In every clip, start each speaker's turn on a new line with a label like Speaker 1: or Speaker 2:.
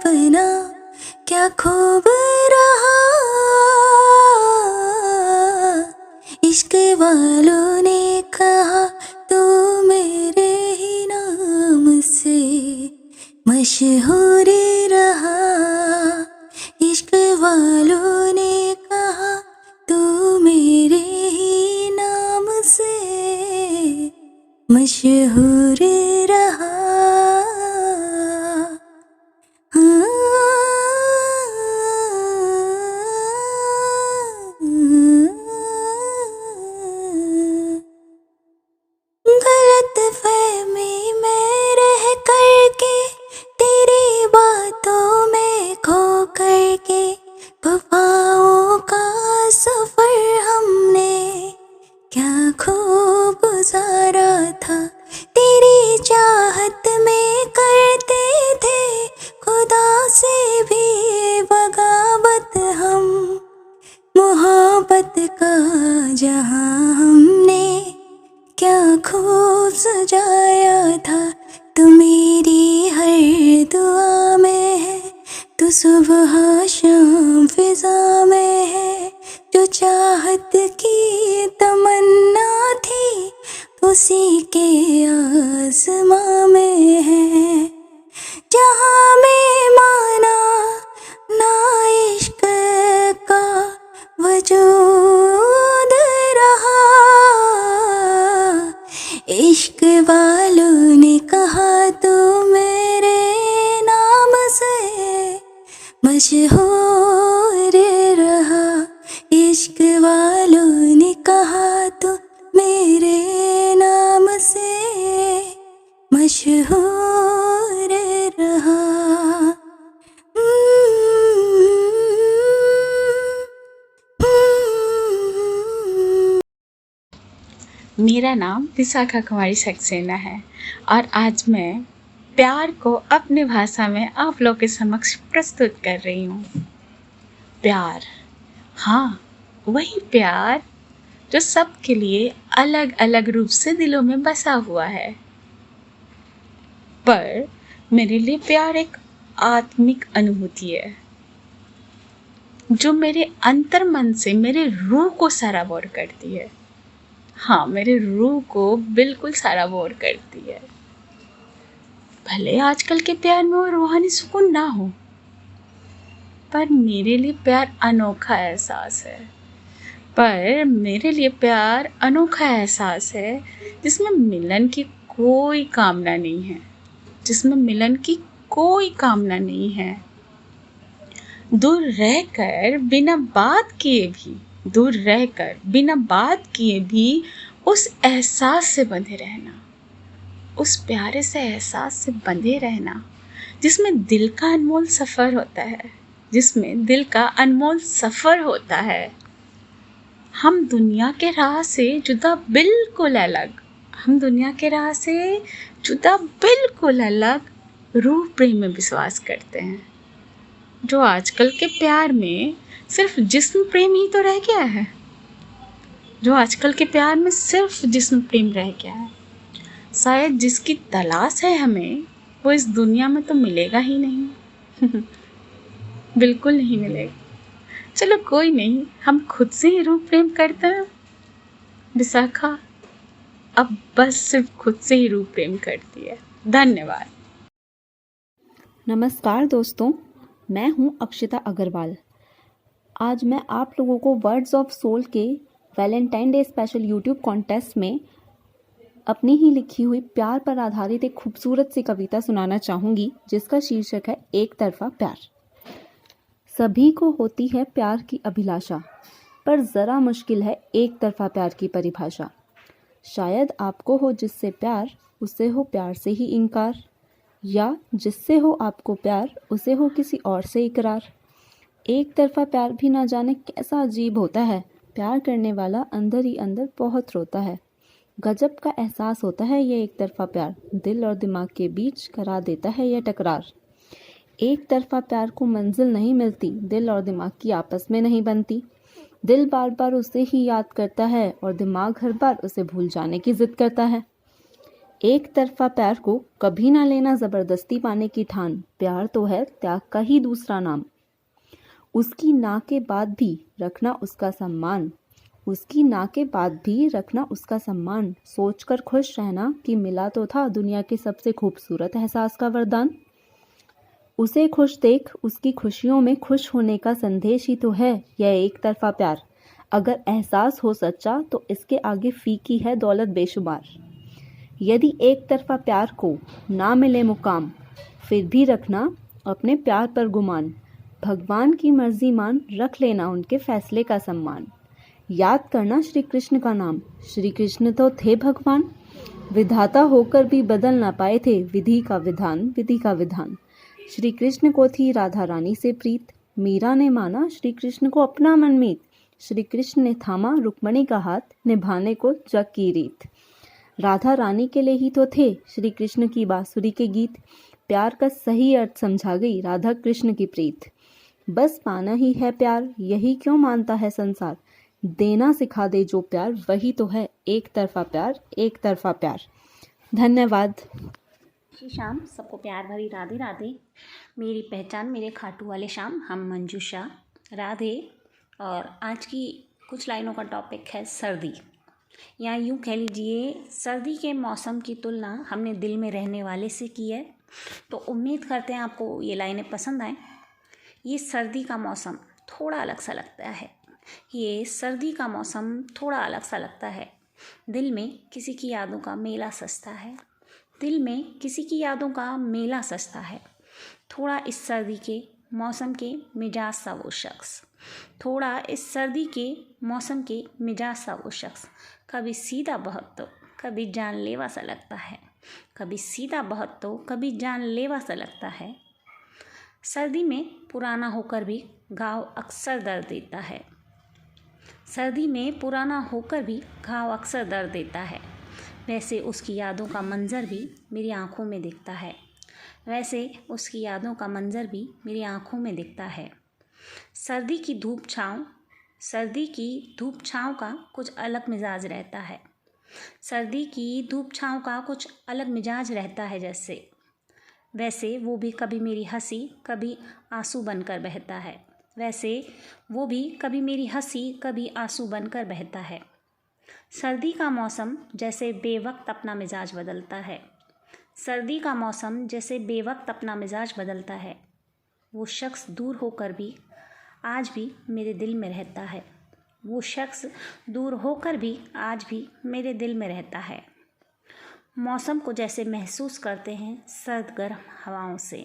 Speaker 1: अपना क्या खूब रहा। इश्क वालों ने कहा तू मेरे ही नाम से मशहूर रहा। इश्क वालों ने कहा तू मेरे ही नाम से मशहूर रहा। गलत फहमी में रह करके तेरी बातों में खो करके वफाओं का सफर हमने क्या खूब गुजारा था। तेरी चाहत में करते थे खुदा से भी बगावत हम। मोहब्बत का जहां हमने क्या खूब सजाया था। तू मेरी हर दुआ में है, तू सुबह शाम फिजा में है। जो चाहत की तमन्ना थी उसी के आसमां में है। जहां में माना ना इश्क का वजूद रहा। इश्क वालों ने कहा तू मेरे नाम से मशहूर रहा। इश्क वालों ने कहा तू मेरे नाम से मशहूर रहा।
Speaker 2: मेरा नाम विशाखा कुमारी सक्सेना है और आज मैं प्यार को अपनी भाषा में आप लोग के समक्ष प्रस्तुत कर रही हूँ। प्यार, हाँ, वही प्यार जो सबके लिए अलग अलग रूप से दिलों में बसा हुआ है। पर मेरे लिए प्यार एक आत्मिक अनुभूति है जो मेरे अंतर मन से मेरे रूह को सराबोर करती है। हाँ, मेरे रूह को बिल्कुल सराबोर करती है। भले आजकल के प्यार में वो रूहानी सुकून ना हो, पर मेरे लिए प्यार अनोखा एहसास है। पर मेरे लिए प्यार अनोखा एहसास है जिसमें मिलन की कोई कामना नहीं है, जिसमें मिलन की कोई कामना नहीं है। दूर रहकर बिना बात किए भी, दूर रहकर बिना बात किए भी उस एहसास से बंधे रहना, उस प्यारे से एहसास से बंधे रहना जिसमें दिल का अनमोल सफ़र होता है, जिसमें दिल का अनमोल सफ़र होता है। हम दुनिया के राह से जुदा बिल्कुल अलग, हम दुनिया के राह से जुदा बिल्कुल अलग रूह प्रेम में विश्वास करते हैं, जो आजकल के प्यार में सिर्फ जिस्म प्रेम ही तो रह गया है, जो आजकल के प्यार में सिर्फ जिस्म प्रेम रह गया है। शायद जिसकी तलाश है हमें वो इस दुनिया में तो मिलेगा ही नहीं। बिल्कुल नहीं मिलेगा। चलो कोई नहीं, हम खुद से ही रूह प्रेम करते हैं। विशाखा अब बस सिर्फ खुद से ही रूह प्रेम करती है। धन्यवाद।
Speaker 3: नमस्कार दोस्तों, मैं हूं अक्षिता अग्रवाल। आज मैं आप लोगों को वर्ड्स ऑफ सोल के Valentine day special YouTube contest में अपनी ही लिखी हुई प्यार पर आधारित एक खूबसूरत सी कविता सुनाना चाहूँगी, जिसका शीर्षक है एक तरफा प्यार। सभी को होती है प्यार की अभिलाषा, पर ज़रा मुश्किल है एक तरफा प्यार की परिभाषा। शायद आपको हो जिससे प्यार, उससे हो प्यार से ही इनकार, या जिससे हो आपको प्यार, उसे हो किसी और से इकरार। एक तरफा प्यार भी ना जाने कैसा अजीब होता है, प्यार करने वाला अंदर ही अंदर बहुत रोता है। गजब का एहसास होता है ये एक तरफा प्यार, दिल और दिमाग के बीच करा देता है यह टकरार। एक तरफा प्यार को मंजिल नहीं मिलती, दिल और दिमाग की आपस में नहीं बनती। दिल बार बार उसे ही याद करता है और दिमाग हर बार उसे भूल जाने की जिद करता है। एक तरफा प्यार को कभी ना लेना ज़बरदस्ती पाने की ठान, प्यार तो है त्याग का ही दूसरा नाम। उसकी ना के बाद भी रखना उसका सम्मान, उसकी ना के बाद भी रखना उसका सम्मान, सोचकर खुश रहना कि मिला तो था दुनिया के सबसे खूबसूरत एहसास का वरदान। उसे खुश देख उसकी खुशियों में खुश होने का संदेश ही तो है यह एक तरफा प्यार। अगर एहसास हो सच्चा तो इसके आगे फीकी है दौलत बेशुमार। यदि एक तरफा प्यार को ना मिले मुकाम, फिर भी रखना अपने प्यार पर गुमान। भगवान की मर्जी मान, रख लेना उनके फैसले का सम्मान। याद करना श्री कृष्ण का नाम, श्री कृष्ण तो थे भगवान। विधाता होकर भी बदल ना पाए थे विधि का विधान, विधि का विधान। श्री कृष्ण को थी राधा रानी से प्रीत, मीरा ने माना श्री कृष्ण को अपना मनमीत। श्री कृष्ण ने थामा रुक्मणी का हाथ, निभाने को जग की रीत। राधा रानी के लिए ही तो थे श्री कृष्ण की बांसुरी के गीत। प्यार का सही अर्थ समझा गई राधा कृष्ण की प्रीत। बस पाना ही है प्यार, यही क्यों मानता है संसार। देना सिखा दे जो प्यार, वही तो है एक तरफा प्यार, एक तरफा प्यार। धन्यवाद।
Speaker 4: श्री श्याम, सबको प्यार भरी राधे राधे। मेरी पहचान मेरे खाटू वाले श्याम, हम मंजूषा राधे। और आज की कुछ लाइनों का टॉपिक है सर्दी, या यूँ कह लीजिए सर्दी के मौसम की तुलना हमने दिल में रहने वाले से की है। तो उम्मीद करते हैं आपको ये लाइनें पसंद आएँ। ये सर्दी का मौसम थोड़ा अलग सा लगता है, ये सर्दी का मौसम थोड़ा अलग सा लगता है। दिल में किसी की यादों का मेला सजता है, दिल में किसी की यादों का मेला सजता है। थोड़ा इस सर्दी के मौसम के मिजाज सा वो शख्स, थोड़ा इस सर्दी के मौसम के मिजाज सा वो शख्स। कभी सीधा बहुत तो कभी जानलेवा सा लगता है, कभी सीधा बहुत तो कभी जानलेवा सा लगता है। सर्दी में पुराना होकर भी घाव अक्सर दर्द देता है, सर्दी में पुराना होकर भी घाव अक्सर दर्द देता है। वैसे उसकी यादों का मंजर भी मेरी आँखों में दिखता है, वैसे उसकी यादों का मंजर भी मेरी आँखों में दिखता है। सर्दी की धूप छाँव, सर्दी की धूप छाँव का कुछ अलग मिजाज रहता है, सर्दी की धूप छाँव का कुछ अलग मिजाज रहता है जैसे। वैसे वो भी कभी मेरी हंसी कभी आंसू बनकर बहता है, वैसे वो भी कभी मेरी हंसी कभी आंसू बनकर बहता है। सर्दी का मौसम जैसे बेवक्त अपना मिजाज बदलता है, सर्दी का मौसम जैसे बेवक्त अपना मिजाज बदलता है। वो शख्स दूर होकर भी आज भी मेरे दिल में रहता है, वो शख्स दूर होकर भी आज भी मेरे दिल में रहता है। मौसम को जैसे महसूस करते हैं सर्द गर्म हवाओं से,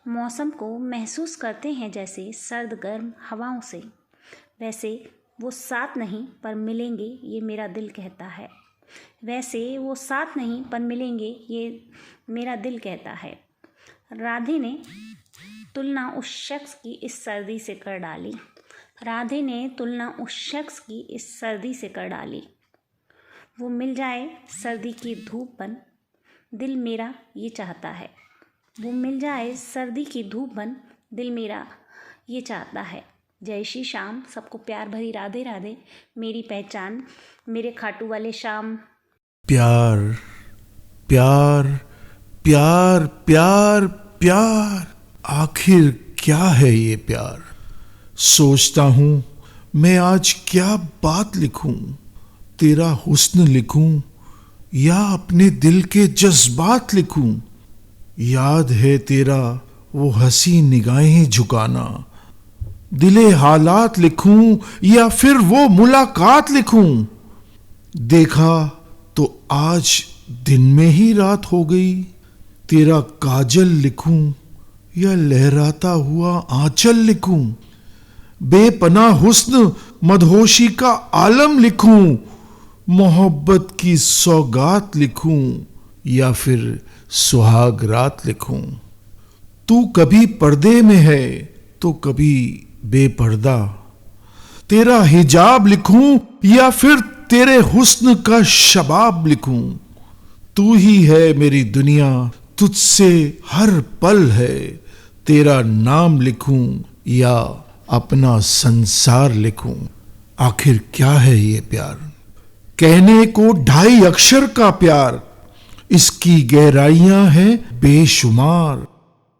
Speaker 4: मौसम को महसूस करते हैं जैसे सर्द गर्म हवाओं से। वैसे वो साथ नहीं पर मिलेंगे ये मेरा दिल कहता है, वैसे वो साथ नहीं पर मिलेंगे ये मेरा दिल कहता है। राधे ने तुलना उस शख्स की इस सर्दी से कर डाली, राधे ने तुलना उस शख्स की इस सर्दी से कर डाली। वो मिल जाए सर्दी की धूप बन, दिल मेरा ये चाहता है। वो मिल जाए सर्दी की धूप बन, दिल मेरा ये चाहता है। जय श्री श्याम, सबको प्यार भरी राधे राधे। मेरी पहचान मेरे खाटू वाले श्याम।
Speaker 5: प्यार प्यार प्यार प्यार प्यार, आखिर क्या है ये प्यार। सोचता हूँ मैं आज क्या बात लिखूं, तेरा हुस्न लिखूं या अपने दिल के जज्बात लिखूं। याद है तेरा वो हंसी निगाहें झुकाना, दिले हालात लिखूं या फिर वो मुलाकात लिखूं। देखा तो आज दिन में ही रात हो गई, तेरा काजल लिखूं या लहराता हुआ आंचल लिखूं। बेपनाह हुस्न मदहोशी का आलम लिखूं, मोहब्बत की सौगात लिखूं या फिर सुहाग रात लिखूं। तू कभी पर्दे में है तो कभी बेपर्दा, तेरा हिजाब लिखूं या फिर तेरे हुस्न का शबाब लिखूं। तू ही है मेरी दुनिया, तुझसे हर पल है, तेरा नाम लिखूं या अपना संसार लिखूं। आखिर क्या है ये प्यार, कहने को 2.5 अक्षर का प्यार, इसकी गहराइयां हैं बेशुमार।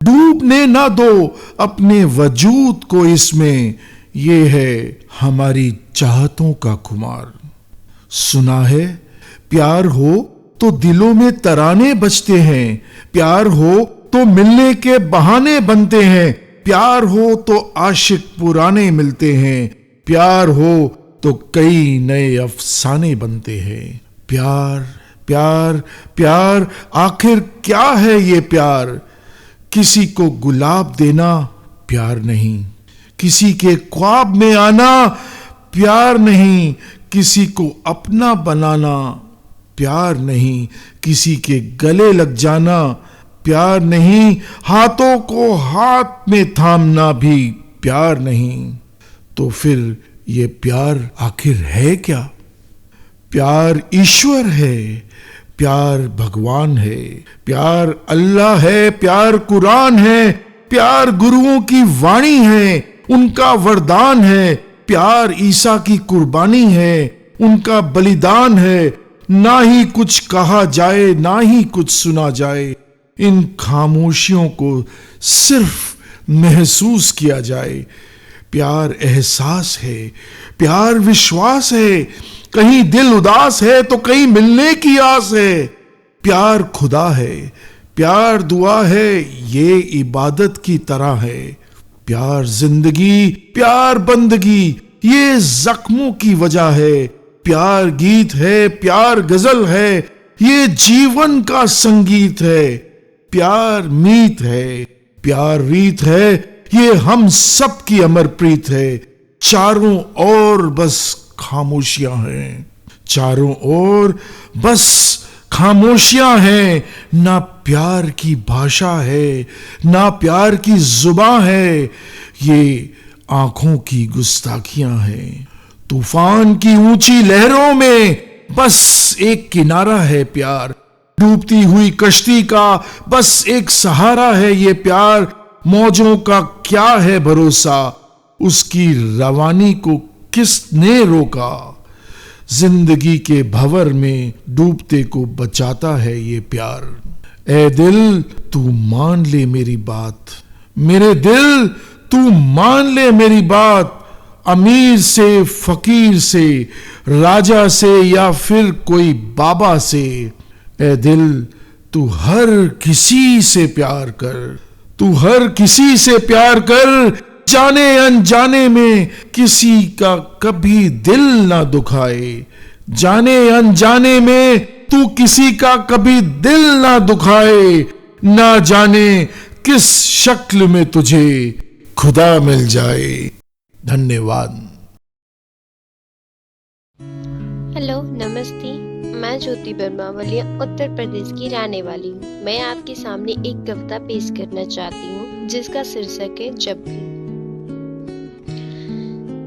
Speaker 5: डूबने ना दो अपने वजूद को इसमें, ये है हमारी चाहतों का खुमार। सुना है प्यार हो तो दिलों में तराने बजते हैं, प्यार हो तो मिलने के बहाने बनते हैं, प्यार हो तो आशिक पुराने मिलते हैं, प्यार हो तो कई नए अफसाने बनते हैं। प्यार प्यार प्यार आखिर क्या है ये प्यार? किसी को गुलाब देना प्यार नहीं, किसी के ख्वाब में आना प्यार नहीं, किसी को अपना बनाना प्यार नहीं, किसी के गले लग जाना प्यार नहीं, हाथों को हाथ में थामना भी प्यार नहीं। तो फिर ये प्यार आखिर है क्या? प्यार ईश्वर है, प्यार भगवान है, प्यार अल्लाह है, प्यार कुरान है, प्यार गुरुओं की वाणी है, उनका वरदान है, प्यार ईसा की कुर्बानी है, उनका बलिदान है। ना ही कुछ कहा जाए ना ही कुछ सुना जाए, इन खामोशियों को सिर्फ महसूस किया जाए। प्यार एहसास है, प्यार विश्वास है, कहीं दिल उदास है तो कहीं मिलने की आस है। प्यार खुदा है, प्यार दुआ है, ये इबादत की तरह है। प्यार जिंदगी, प्यार बंदगी, ये जख्मों की वजह है। प्यार गीत है, प्यार गजल है, ये जीवन का संगीत है। प्यार मीत है, प्यार रीत है, ये हम सब की अमर प्रीत है। चारों ओर बस खामोशियां हैं, चारों ओर बस खामोशियां हैं। ना प्यार की भाषा है, ना प्यार की जुबान है, ये आंखों की गुस्ताखियां हैं। तूफान की ऊंची लहरों में बस एक किनारा है प्यार, डूबती हुई कश्ती का बस एक सहारा है ये प्यार। मौजों का क्या है भरोसा, उसकी रवानी को किसने रोका? जिंदगी के भंवर में डूबते को बचाता है ये प्यार। ए दिल तू मान ले मेरी बात, मेरे दिल तू मान ले मेरी बात। अमीर से फकीर से, राजा से या फिर कोई बाबा से, ए दिल तू हर किसी से प्यार कर, तू हर किसी से प्यार कर। जाने अनजाने में किसी का कभी दिल ना दुखाए, जाने अनजाने में तू किसी का कभी दिल ना दुखाए। ना जाने किस शक्ल में तुझे खुदा मिल जाए। धन्यवाद।
Speaker 6: हेलो नमस्ते, मैं ज्योति वर्मा बलिया उत्तर प्रदेश की रहने वाली हूँ। मैं आपके सामने एक कविता पेश करना चाहती हूँ जिसका शीर्षक है जब भी।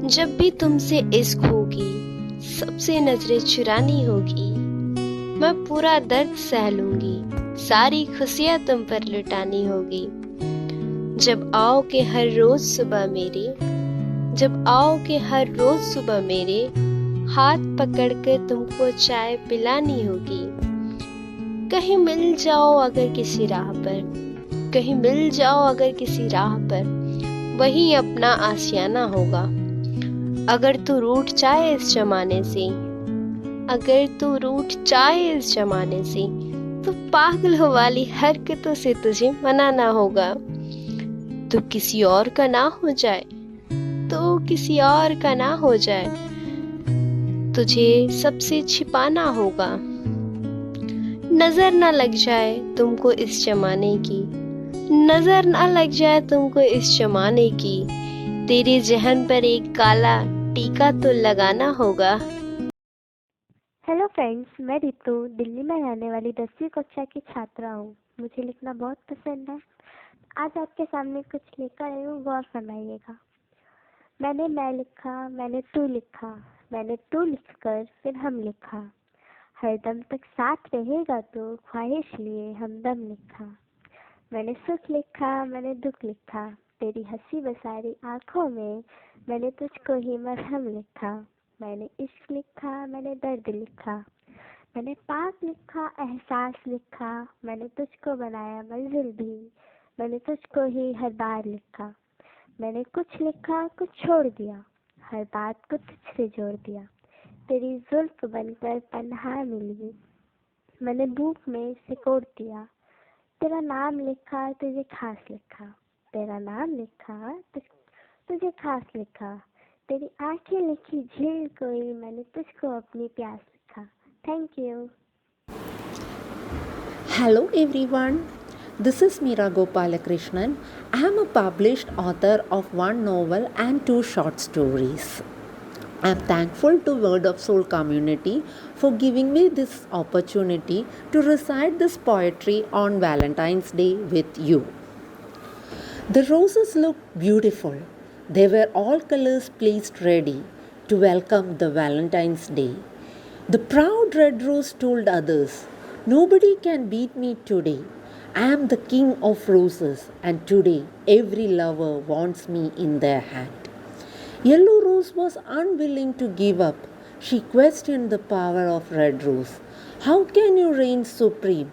Speaker 6: जब भी तुमसे इश्क होगी, सबसे नजरें चुरानी होगी, मैं पूरा दर्द सह लूंगी, सारी खुशियां तुम पर लुटानी होगी। जब आओ के हर रोज सुबह मेरे, जब आओ के हर रोज सुबह मेरे, हाथ पकड़ कर तुमको चाय पिलानी होगी। कहीं मिल जाओ अगर किसी राह पर, कहीं मिल जाओ अगर किसी राह पर, वही अपना आशियाना होगा। अगर तू रूठ जाए इस जमाने से, अगर तू रूठ जाए इस जमाने से, तो पागलों वाली हरकतों से तुझे मनाना होगा। तू किसी और का ना हो जाए, तो किसी और का ना हो जाए, तुझे सबसे छिपाना होगा। नजर ना लग जाए तुमको इस जमाने की, नजर ना लग जाए तुमको इस जमाने की, तेरे जहन पर एक काला टीका तो लगाना होगा।
Speaker 7: हेलो फ्रेंड्स, मैं रितु दिल्ली में रहने वाली 10वीं कक्षा की छात्रा हूँ। मुझे लिखना बहुत पसंद है। आज आपके सामने कुछ लेकर आई हूँ, गौर फरमाइएगा। मैंने मैं लिखा, मैंने तू लिखा, मैंने तू लिखकर फिर हम लिखा, हरदम तक साथ रहेगा तो ख्वाहिश लिए हमदम लिखा। मैंने सुख लिखा, मैंने दुख लिखा, तेरी हंसी बसारी आंखों में मैंने तुझको ही मरहम लिखा। मैंने इश्क लिखा, मैंने दर्द लिखा, मैंने पास लिखा, एहसास लिखा, मैंने तुझको बनाया मंजिल भी, मैंने तुझको ही हर बार लिखा। मैंने कुछ लिखा, कुछ छोड़ दिया, हर बात को तुझसे जोड़ दिया। तेरी जुल्फ बनकर तन्हा मिली, मैंने भूख में सिकोड़ दिया। तेरा नाम लिखा, तुझे खास लिखा, तेरा नाम लिखा, तुझे खास लिखा। तेरी आंखें लिखी झील कोई, मैंने तुझको अपनी प्यास लिखा। Thank you.
Speaker 8: Hello everyone, this is Meera Gopalakrishnan. I am a published author of one novel and two short stories. I am thankful to Word of Soul community for giving me this opportunity to recite this poetry on Valentine's Day with you. The roses looked beautiful. They were all colors placed ready to welcome the Valentine's Day. The proud red rose told others, "Nobody can beat me today. I am the king of roses, and today every lover wants me in their hand." Yellow Rose was unwilling to give up. She questioned the power of Red Rose. "How can you reign supreme?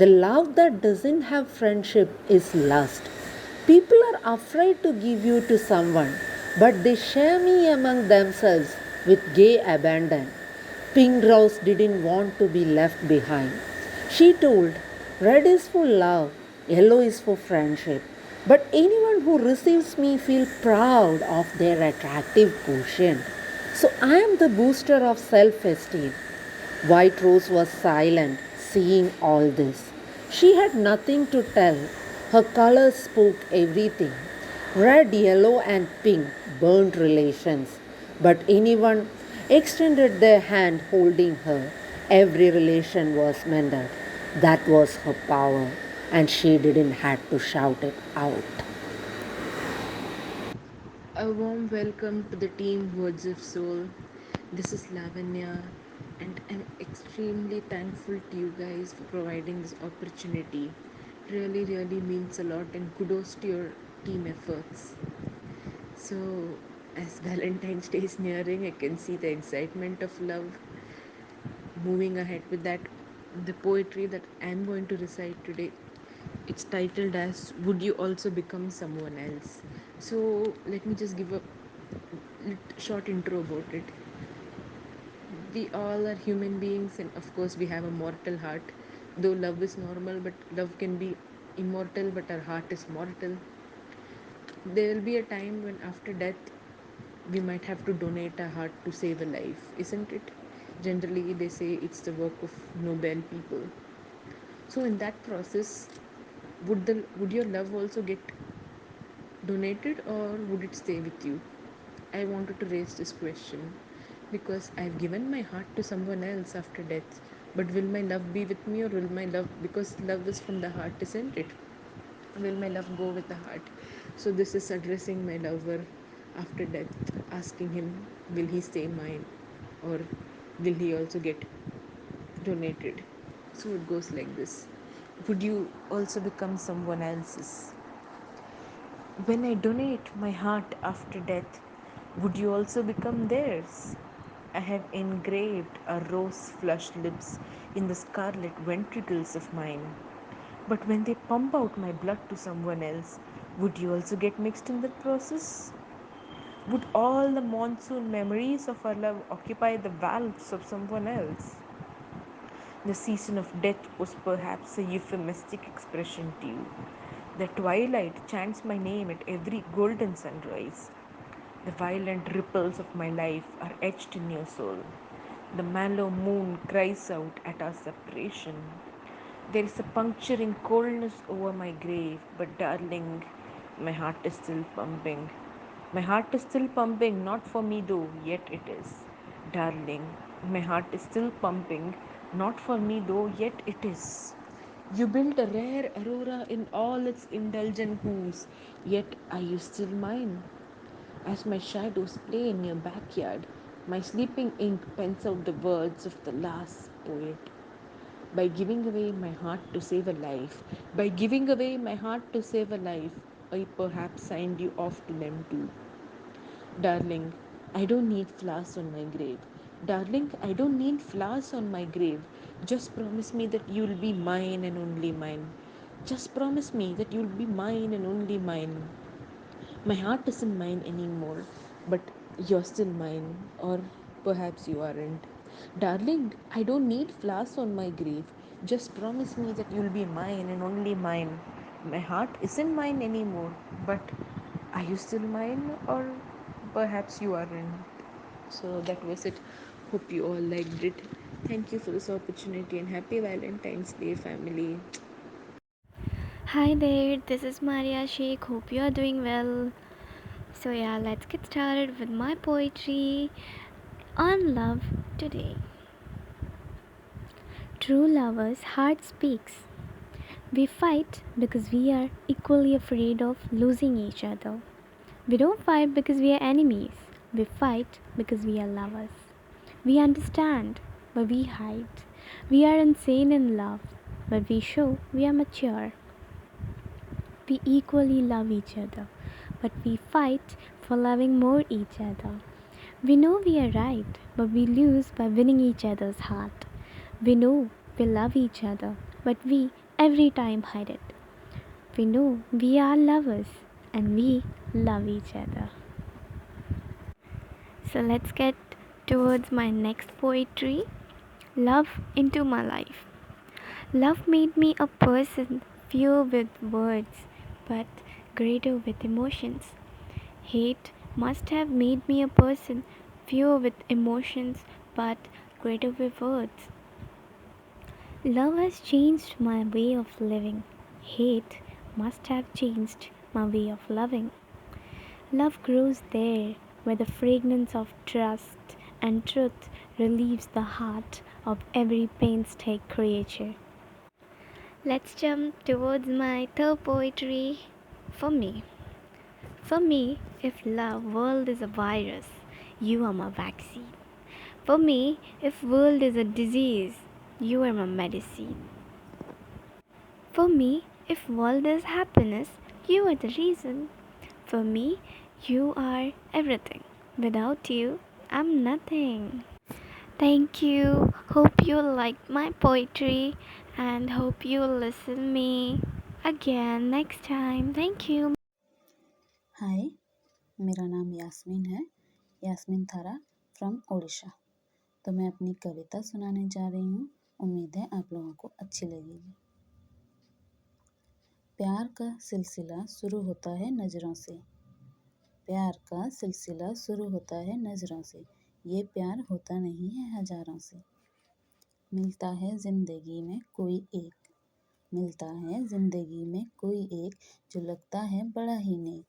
Speaker 8: The love that doesn't have friendship is lust. People are afraid to give you to someone, but they share me among themselves with gay abandon." Pink Rose didn't want to be left behind. She told, "Red is for love, yellow is for friendship. But anyone who receives me feel proud of their attractive quotient. So I am the booster of self-esteem." White Rose was silent, seeing all this. She had nothing to tell. Her colors spoke everything. Red, yellow, and pink burned relations. But anyone extended their hand holding her, every relation was mended. That was her power, and she didn't have to shout it out.
Speaker 9: A warm welcome to the team Words of Soul. This is Lavanya, and I'm extremely thankful to you guys for providing this opportunity. Really, really means a lot, and kudos to your team efforts. So, as Valentine's Day is nearing, I can see the excitement of love. Moving ahead with that, the poetry that I'm going to recite today, it's titled as "Would You Also Become Someone Else?" So, let me just give a short intro about it. We all are human beings, and of course, we have a mortal heart. Though love is normal, but love can be immortal, but our heart is mortal. There will be a time when, after death, we might have to donate our heart to save a life, isn't it? Generally, they say it's the work of noble people. So, in that process, would your love also get donated, or would it stay with you? I wanted to raise this question because I've given my heart to someone else after death. But will my love be with me, or will my love, because love is from the heart, isn't it? Will my love go with the heart? So, this is addressing my lover after death, asking him, will he stay mine, or will he also get donated? So, it goes like this: would you also become someone else's? When I donate my heart after death, would you also become theirs? I have engraved a rose flushed lips in the scarlet ventricles of mine. But when they pump out my blood to someone else, would you also get mixed in that process? Would all the monsoon memories of our love occupy the valves of someone else? The season of death was perhaps a euphemistic expression to you. The twilight chants my name at every golden sunrise. The violent ripples of my life are etched in your soul. The mellow moon cries out at our separation. There is a puncturing coldness over my grave, but darling, my heart is still pumping. My heart is still pumping, not for me though, yet it is. Darling, my heart is still pumping, not for me though, yet it is. You built a rare aurora in all its indulgent hues, yet are you still mine? As my shadows play in your backyard, my sleeping ink pens out the words of the last poet. By giving away my heart to save a life, by giving away my heart to save a life, I perhaps signed you off to them too. Darling, I don't need flowers on my grave. Darling, I don't need flowers on my grave. Just promise me that you'll be mine and only mine. Just promise me that you'll be mine and only mine. My heart isn't mine anymore, but you're still mine, or perhaps you aren't. Darling, I don't need flowers on my grave. Just promise me that you'll be mine and only mine. My heart isn't mine anymore, but are you still mine, or perhaps you aren't? So that was it. Hope you all liked it. Thank you for this opportunity and happy Valentine's Day, family.
Speaker 10: Hi there, this is Maria Sheikh. Hope you are doing well. So, yeah, let's get started with my poetry on love today. True lovers' heart speaks. We fight because we are equally afraid of losing each other. We don't fight because we are enemies. We fight because we are lovers. We understand, but we hide. We are insane in love, but we show we are mature. We equally love each other, but we fight for loving more each other. We know we are right, but we lose by winning each other's heart. We know we love each other, but we every time hide it. We know we are lovers and we love each other. So let's get towards my next poetry. Love into my life. Love made me a person fewer with words, but greater with emotions. Hate must have made me a person fewer with emotions, but greater with words. Love has changed my way of living. Hate must have changed my way of loving. Love grows there where the fragrance of trust and truth relieves the heart of every painstaking creature. Let's jump towards my third poetry. For me. For me, if love world is a virus, you are my vaccine. For me, if world is a disease, you are my medicine. For me, if world is happiness, you are the reason. For me, you are everything. Without you, I'm nothing. Thank you. Hope you liked my poetry and hope you listen me again next time. Thank you.
Speaker 11: हाय, मेरा नाम यास्मीन है, यास्मीन थारा from Odisha. तो मैं अपनी कविता सुनाने जा रही हूँ। उम्मीद है आप लोगों को अच्छी लगेगी। प्यार का सिलसिला शुरू होता है नज़रों से। प्यार का सिलसिला शुरू होता है नज़रों से। ये प्यार होता नहीं है हज़ारों से। मिलता है ज़िंदगी में कोई एक, मिलता है ज़िंदगी में कोई एक, जो लगता है बड़ा ही नेक।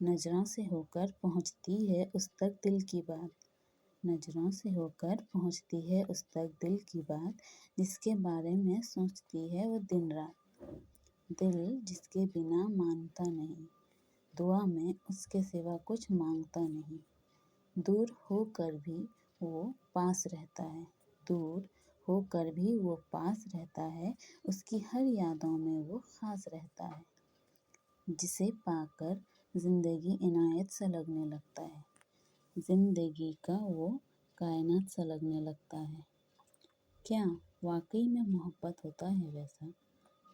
Speaker 11: नज़रों से होकर पहुँचती है उस तक दिल की बात, नज़रों से होकर पहुँचती है उस तक दिल की बात, जिसके बारे में सोचती है वो दिन रात। दिल जिसके बिना मानता नहीं, दुआ में उसके सिवा कुछ मांगता नहीं। दूर होकर भी वो पास रहता है, दूर होकर भी वो पास रहता है, उसकी हर यादों में वो ख़ास रहता है। जिसे पाकर ज़िंदगी इनायत सा लगने लगता है, ज़िंदगी का वो कायनात सा लगने लगता है। क्या वाकई में मोहब्बत होता है वैसा,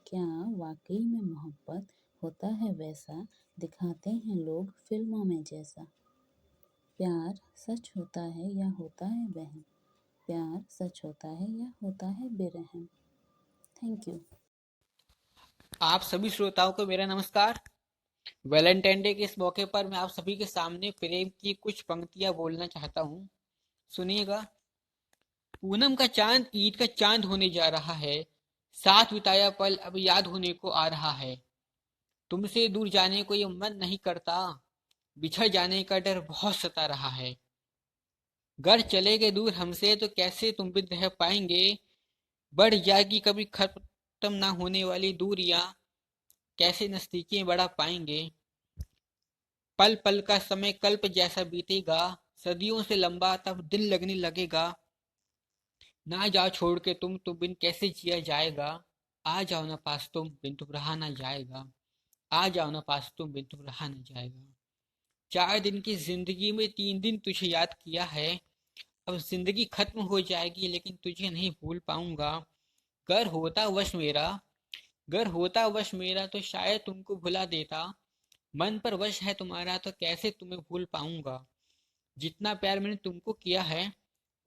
Speaker 11: क्या वाकई में मोहब्बत होता है वैसा, दिखाते हैं लोग फिल्मों में जैसा। प्यार सच होता है या होता है वहम, प्यार सच होता है या होता है बेरहम। Thank you.
Speaker 12: आप सभी श्रोताओं को मेरा नमस्कार। वैलेंटाइन डे के इस मौके पर मैं आप सभी के सामने प्रेम की कुछ पंक्तियां बोलना चाहता हूँ। सुनिएगा। पूनम का चांद ईद का चांद होने जा रहा है, साथ बिताया पल अब याद होने को आ रहा है। तुमसे दूर जाने को ये मन नहीं करता, बिछड़ जाने का डर बहुत सता रहा है। घर चले गए दूर हमसे तो कैसे तुम बिन रह पाएंगे, बढ़ जाएगी कभी खत्म ना होने वाली दूरियां, कैसे नजदीकी बढ़ा पाएंगे। पल पल का समय कल्प जैसा बीतेगा, सदियों से लंबा तब दिल लगने लगेगा। ना जाओ छोड़ के तुम बिन कैसे जिया जाएगा, आ जाओ ना पास तुम बिन तुम रहा ना जाएगा, आ जाओ ना पास तुम बिन तुम रहा ना जाएगा। 4 दिन की जिंदगी में 3 दिन तुझे याद किया है, अब जिंदगी खत्म हो जाएगी लेकिन तुझे नहीं भूल पाऊंगा। गर होता वश मेरा गर होता वश मेरा तो शायद तुमको भुला देता। मन पर वश है तुम्हारा तो कैसे तुम्हें भूल पाऊंगा। जितना प्यार मैंने तुमको किया है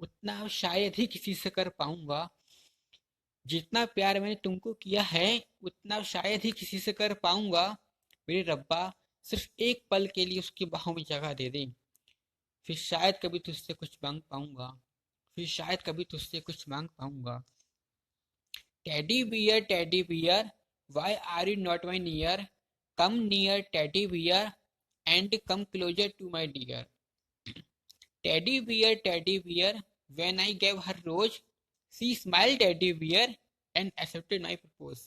Speaker 12: उतना अब शायद ही किसी से कर पाऊंगा। जितना प्यार मैंने तुमको किया है उतना अब शायद ही किसी से कर पाऊंगा। मेरे रब्बा सिर्फ एक पल के लिए उसकी बाहों में जगह दे दे, फिर शायद कभी तुझसे कुछ मांग पाऊंगा। फिर शायद कभी तुझसे कुछ मांग पाऊंगा। Teddy bear, why are you not my near? Come near, teddy bear, and come closer to my dear. Teddy bear, when I gave her rose, she smiled teddy bear and accepted my propose.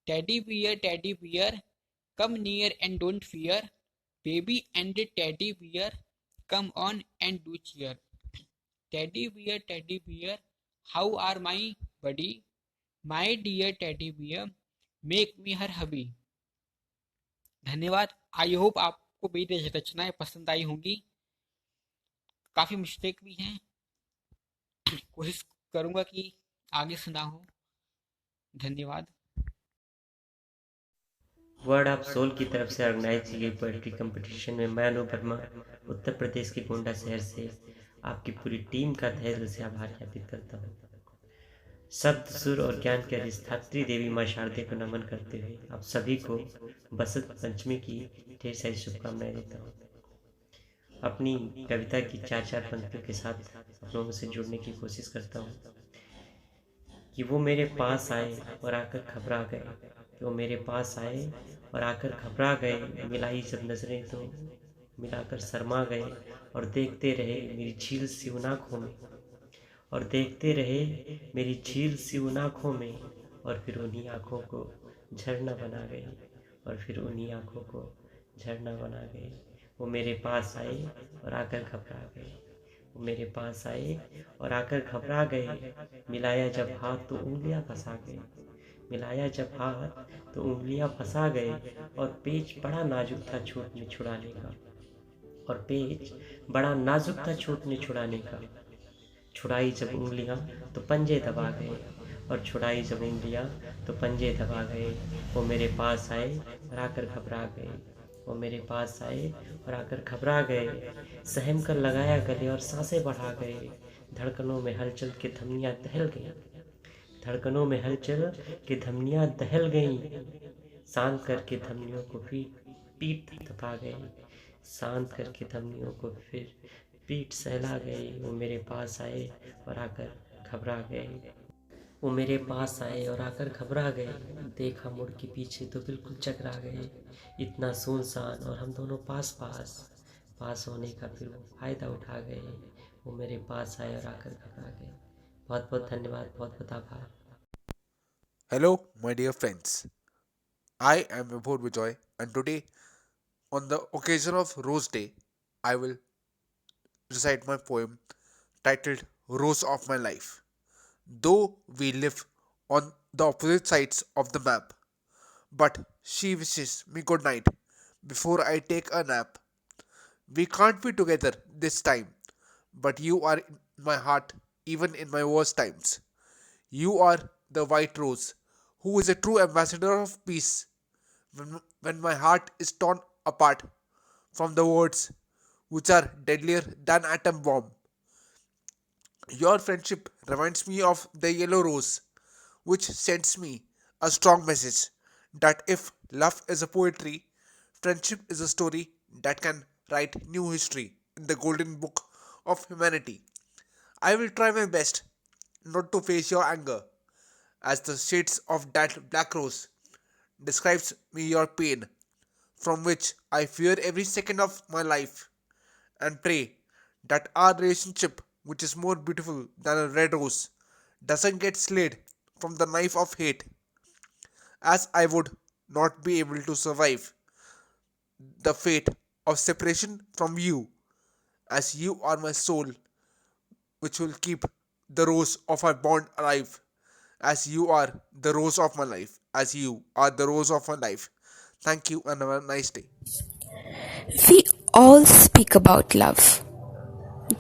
Speaker 12: Teddy bear, come near and don't fear. Baby and teddy bear, come on and do cheer. Teddy bear, how are my buddy? My dear teddy bear, make me her hubby. धन्यवाद। I hope आपको मेरी रचनाएं पसंद आई होंगी। काफी mistake भी हैं, कोशिश करूंगा कि आगे सुना हो। धन्यवाद।
Speaker 13: वर्ड ऑफ सोल की तरफ से ऑर्गेनाइज की गई पोएट्री कंपटीशन में मैं अनु वर्मा उत्तर प्रदेश के गोंडा शहर से आपकी पूरी टीम का तहे दिल से आभार ज्ञापित करता हूँ। शब्द, सुर और ज्ञान के अधिष्ठात्री देवी माँ शारदे को नमन करते हुए आप सभी को बसंत पंचमी की ढेर सारी शुभकामनाएं देता हूँ। अपनी कविता की 4-4 पंक्तियों के साथ आप लोगों से जुड़ने की कोशिश करता हूँ कि वो मेरे पास आए और आकर घबरा गए, कि वो मेरे पास आए और आकर घबरा गए। मिलाई जब नजरें तो मिलाकर शर्मा गए और देखते रहे मेरी झील सी उन आँखों में, और देखते रहे मेरी झील सी उन आँखों में, और फिर उन्हीं आँखों को झरना बना गए, और फिर उन्हीं आँखों को झरना बना गए। वो मेरे पास आए और आकर घबरा गए, वो मेरे पास आए और आकर घबरा गए। मिलाया जब हाथ तो उंगलियां फंसा गए, मिलाया जब हाथ तो उंगलियां फंसा गए। और पेच बड़ा नाजुक था छूटने छुड़ाने का, और पेच बड़ा नाजुक था छूटने छुड़ाने का। छुड़ाई जब उंगलियां तो पंजे दबा गए, और छुड़ाई जब उंगलियां तो पंजे दबा गए। वो मेरे पास आए और आकर घबरा गए, वो मेरे पास आए और आकर घबरा गए। सहम कर लगाया गले और सांसें बढ़ा गए। धड़कनों में हलचल के धमनियां दहल गईं, धड़कनों में हलचल के धमनियां दहल गईं। शांत करके धमनियों को फिर पीठ थपथपा गए, शांत करके धमनियों को फिर पीठ सहला गए। वो मेरे पास आए और आकर घबरा गए, वो मेरे पास आए और आकर घबरा गए। देखा मुड़ के पीछे तो बिल्कुल चकरा गए। इतना सुनसान और हम दोनों पास होने का फिर वो फ़ायदा उठा गए। वो मेरे पास आए और आकर घबरा गए। बहुत बहुत धन्यवाद, बहुत बहुत आभार।
Speaker 5: Hello, my dear friends. I am Vibhor Vijay, and today, on the occasion of Rose Day, I will recite my poem titled Rose of My Life. Though we live on the opposite sides of the map, but she wishes me good night before I take a nap. We can't be together this time, but you are in my heart even in my worst times. You are the white rose who is a true ambassador of peace when my heart is torn apart from the words which are deadlier than atom bomb. Your friendship reminds me of the yellow rose, which sends me a strong message that if love is a poetry, friendship is a story that can write new history in the golden book of humanity. I will try my best not to face your anger, as the shades of that black rose describes me your pain, from which I fear every second of my life, and pray that our relationship, which is more beautiful than a red rose, doesn't get slayed from the knife of hate, as I would not be able to survive the fate of separation from you, as you are my soul, which will keep the rose of our bond alive, as you are the rose of my life, as you are the rose of my life. Thank you and have a nice day.
Speaker 1: We all speak about love,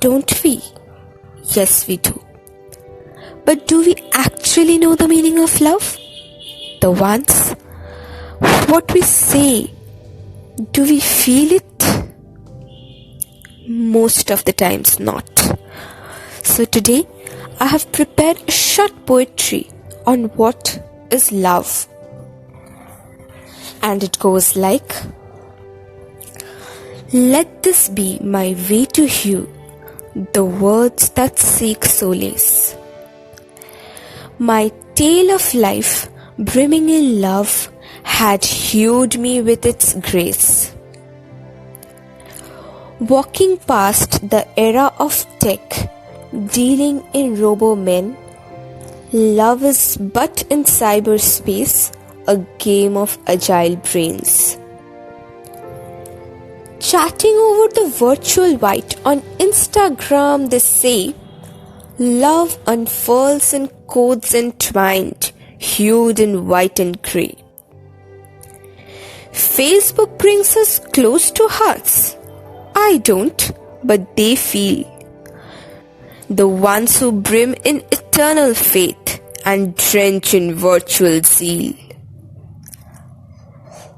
Speaker 1: don't we? Yes, we do. But do we actually know the meaning of love? The once? What we say, do we feel it? Most of the times not. So today, I have prepared a short poetry on what is love. And it goes like, let this be my way to you, the words that seek solace. My tale of life, brimming in love, had hued me with its grace. Walking past the era of tech, dealing in robo-men, love is but in cyberspace, a game of agile brains. Chatting over the virtual white on Instagram, they say, love unfurls in codes entwined, hued in white and grey. Facebook brings us close to hearts. I don't, but they feel. The ones who brim in eternal faith and drench in virtual zeal.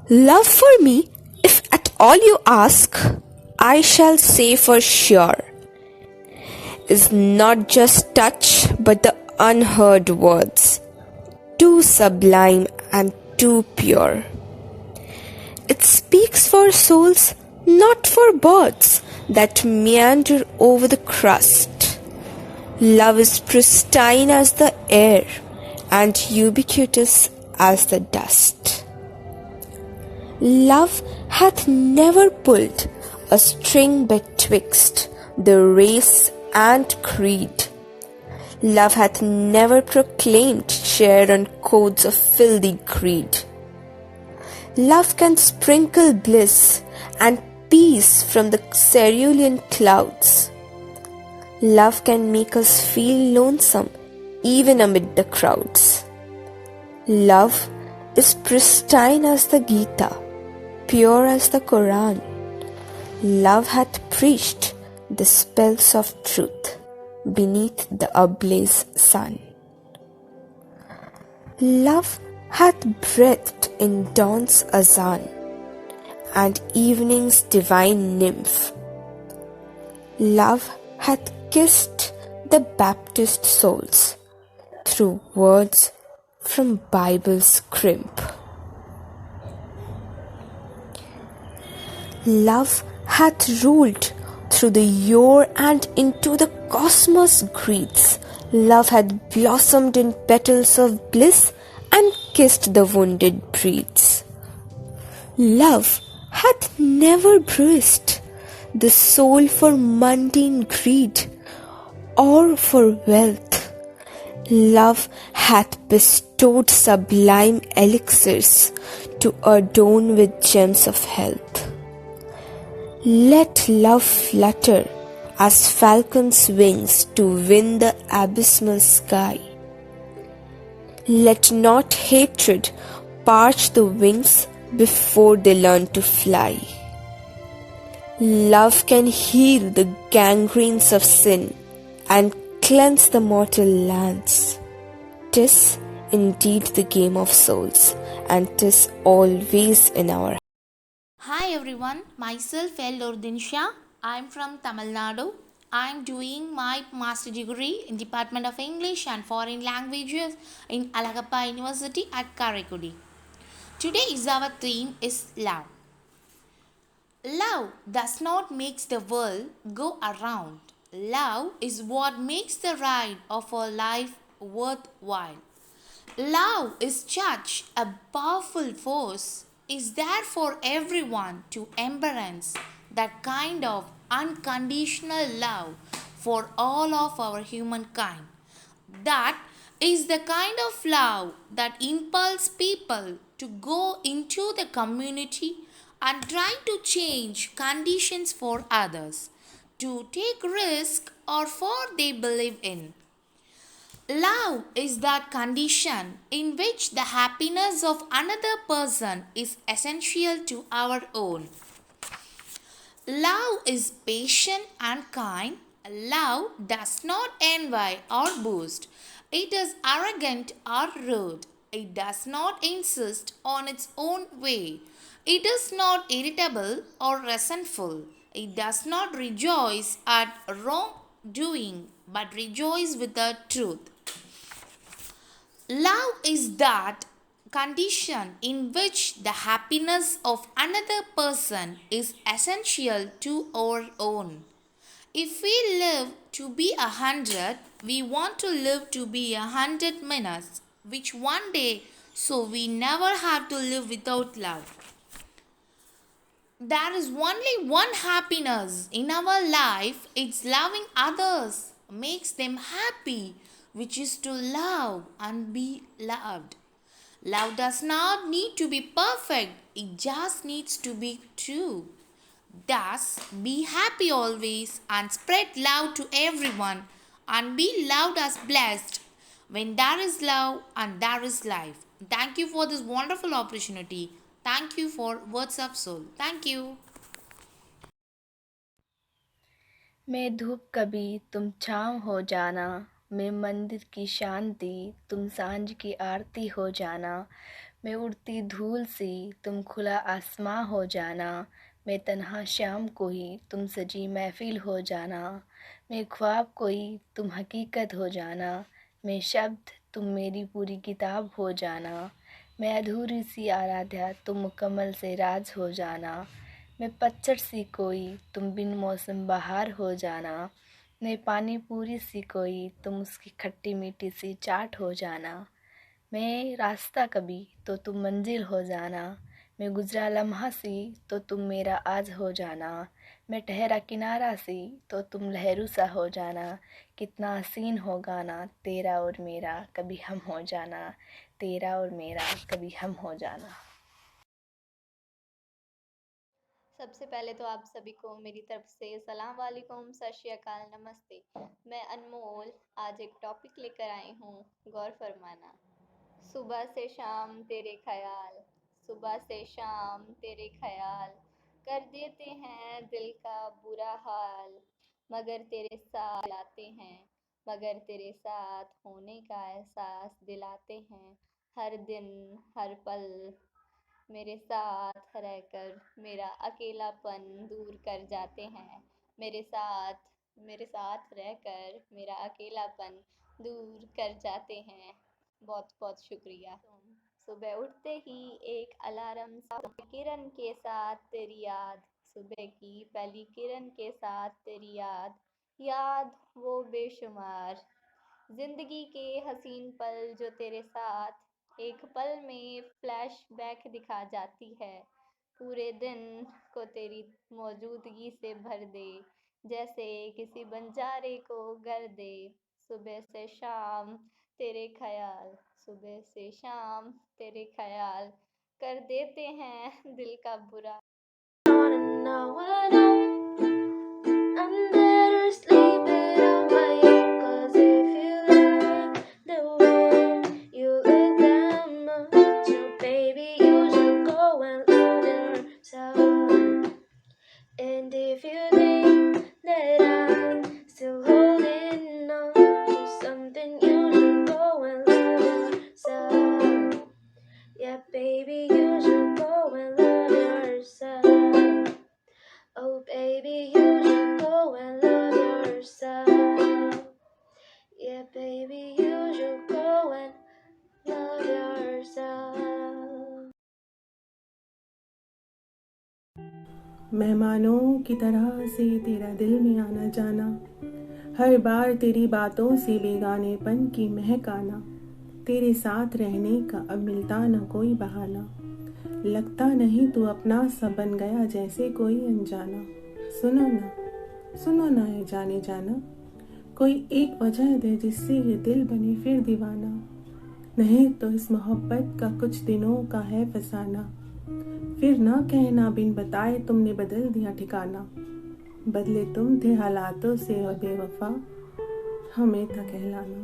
Speaker 1: Love for me, if at all you ask, I shall say for sure, is not just touch but the unheard words, too sublime and too pure. It speaks for souls, not for birds that meander over the crust. Love is pristine as the air and ubiquitous as the dust. Love hath never pulled a string betwixt the race and creed. Love hath never proclaimed share on codes of filthy greed. Love can sprinkle bliss and peace from the cerulean clouds. Love can make us feel lonesome even amid the crowds. Love is pristine as the Gita, pure as the Quran. Love hath preached the spells of truth beneath the ablaze sun. Love hath breathed in dawn's azan and evening's divine nymph. Love hath kissed the Baptist souls through words from Bible's crimp. Love hath ruled through the yore and into the cosmos greets. Love hath blossomed in petals of bliss and kissed the wounded breeds. Love hath never bruised the soul for mundane greed or for wealth. Love hath bestowed sublime elixirs to adorn with gems of health. Let love flutter as falcons' wings to win the abysmal sky. Let not hatred parch the wings before they learn to fly. Love can heal the gangrenes of sin and cleanse the mortal lands. 'Tis indeed the game of souls, and 'tis always in our hands.
Speaker 14: Hi everyone, myself L. Urdinsha. I'm from Tamil Nadu. I'm doing my master degree in Department of English and Foreign Languages in Alagappa University at Karaikudi. Today's our theme is love. Love does not make the world go around. Love is what makes the ride of our life worthwhile. Love is such a powerful force, is there for everyone to embrace that kind of unconditional love for all of our humankind. That is the kind of love that impels people to go into the community and try to change conditions for others, to take risk or for they believe in. Love is that condition in which the happiness of another person is essential to our own. Love is patient and kind. Love does not envy or boast. It is arrogant or rude. It does not insist on its own way. It is not irritable or resentful. It does not rejoice at wrongdoing, but rejoice with the truth. Love is that condition in which the happiness of another person is essential to our own. If we live to be 100, we want to live to be 100 minutes, which one day, so we never have to live without love. There is only one happiness in our life, it's loving others, makes them happy, which is to love and be loved. Love does not need to be perfect, it just needs to be true. Thus, be happy always and spread love to everyone and be loved as blessed. When there is love and there is life. Thank you for this wonderful opportunity. Thank you for Words of Soul. Thank you.
Speaker 15: मैं धूप कभी तुम छाँव हो जाना, मैं मंदिर की शांति तुम सांझ की आरती हो जाना, मैं उड़ती धूल सी तुम खुला आसमां हो जाना, मैं तन्हा शाम कोई तुम सजी महफिल हो जाना, मैं ख्वाब कोई तुम हकीकत हो जाना, मैं शब्द तुम मेरी पूरी किताब हो जाना, मैं अधूरी सी आराध्या तुम मुकम्मल से राज हो जाना, मैं पतझड़ सी कोई तुम बिन मौसम बहार हो जाना, मैं पानी पूरी सी कोई तुम उसकी खट्टी मीठी सी चाट हो जाना, मैं रास्ता कभी तो तुम मंजिल हो जाना, मैं गुजरा लम्हा सी तो तुम मेरा आज हो जाना, मैं ठहरा किनारा सी तो तुम लहरू सा हो जाना, कितना हसीन हो गाना तेरा और मेरा कभी हम हो जाना, तेरा और मेरा कभी हम हो जाना।
Speaker 16: सबसे पहले तो आप सभी को मेरी तरफ से सलाम वालेकुम, सत श्री अकाल, नमस्ते। मैं अनमोल आज एक टॉपिक लेकर आई हूँ, गौर फरमाना। सुबह से शाम तेरे ख्याल, सुबह से शाम तेरे ख्याल कर देते हैं दिल का बुरा हाल, मगर तेरे साथ लाते हैं, मगर तेरे साथ होने का एहसास दिलाते हैं, हर दिन हर पल मेरे साथ रहकर मेरा अकेलापन दूर कर जाते हैं, मेरे साथ रहकर मेरा अकेलापन दूर कर जाते हैं। बहुत बहुत शुक्रिया। सुबह उठते ही एक अलार्म सा, किरण के साथ तेरी याद, सुबह की पहली किरण के साथ तेरी याद, याद वो बेशुमार जिंदगी के हसीन पल जो तेरे साथ एक पल में फ्लैशबैक दिखा जाती है, पूरे दिन को तेरी मौजूदगी से भर दे, जैसे किसी बंजारे को घर दे। सुबह से शाम तेरे ख्याल, सुबह से शाम तेरे ख्याल कर देते हैं दिल का बुरा। I'm better sleeping on my own, 'cause if you like the way you look that much, so baby you should go and love yourself. And if you think that I'm still holding on to something, you should go and love yourself. Yeah, baby, you should go and love yourself. Oh, baby, you should go and love yourself. Yeah, baby, you should go and love yourself.
Speaker 17: मेहमानों की तरह से तेरा दिल में आना जाना, हर बार तेरी बातों से बेगानेपन की महक आना, तेरे साथ रहने का अब मिलता न कोई बहाना, लगता नहीं तू अपना सा बन गया जैसे कोई अनजाना। सुनो ना है जाने जाना, कोई एक वजह दे जिससे ये दिल बने फिर दीवाना, नहीं तो इस मोहब्बत का कुछ दिनों का है फसाना, फिर ना कहना बिन बताए तुमने बदल दिया ठिकाना, बदले तुम थे हालातों से और बेवफा हमें था कहलाना।